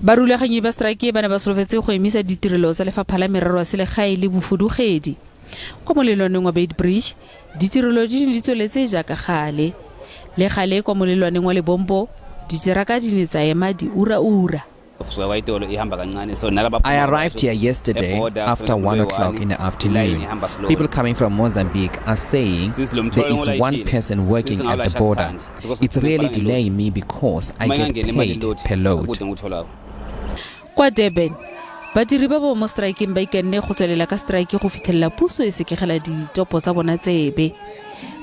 Barulaganyi ba strike ba ne ba solofetse go emisa ditirelo tsa lefapha la merero ya selegae le bofudugedi. Kwa molelwaneng wa Badiredi-puso, ditirelo di ne di tsweletse jaaka gale. Le gale kwa molelwaneng wa Lebombo, diteraka di ne tsa ema diura-ura. I arrived here yesterday after 1 o'clock in the afternoon. People coming from Mozambique are saying there is one person working at the border. It's really delaying me because I get paid per load. Kwa Durban, badiri ba bo mo strike ba ikenne go tswelela ka strike go fitlhela puso e sekegela ditopo tsa bona tsebe.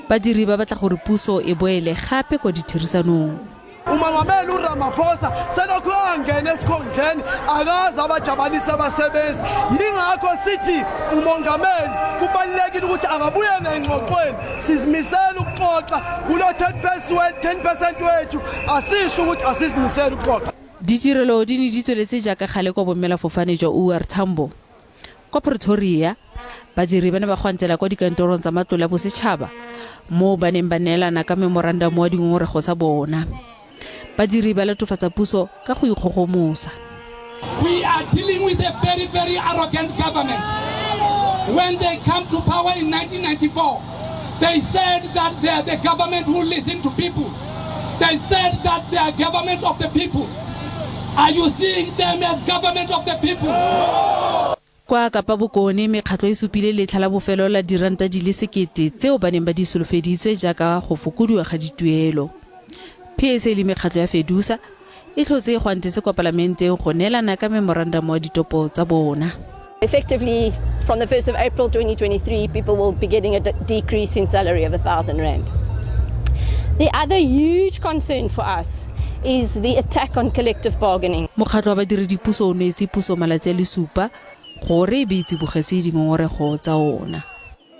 Badiri ba batla gore puso e boele gape kwa ditherisanong. Umongameli uRamaphosa selokho angena esikhondleni akaze abajabalisa abasebenzi. Yingakho sithi umongameli kubalulekile ukuthi akabuyele engxoxweni sizimisela ukuxoxa kulo 10% wethu asisho ukuthi asisimisela ukuxoxa. Ditirelo di ne di tsweletse jaaka gale kwa boemelafofane jwa OR Tambo. Kwa Pretoria, badiri ba ne ba gwantela kwa dikantorong tsa matlole a bosetšhaba mo ba neng ba neelana ka memorandum wa dingongorego tsa bona. Badiri ba latofatsa puso ka go ikgogomosa. We are dealing with a very, very arrogant government. When they come to power in 1994, they said that they are the government who listen to people. They said that they are government of the people. Are you seeing them as government of the people? Kwa Kapa Bokone mekgatlo e supile letlha la bofelo la diranta di le 1,000 tseo ba neng ba di solofeditswe jaaka go fokodiwa ga dituelo. PSA le mekgatlo ya Fedusa e tlhotse go antse kwa parlamenteng go neelana ka memorandum wa ditopo tsa bona. Effectively, from the 1st of April 2023, people will be getting a decrease in salary of R1,000. The other huge concern for us is the attack on collective bargaining. Mokgatlo wa Badiredi-puso o neetse puso malatsi a le 7 gore e be itse bogetse dingongorego tsa ona.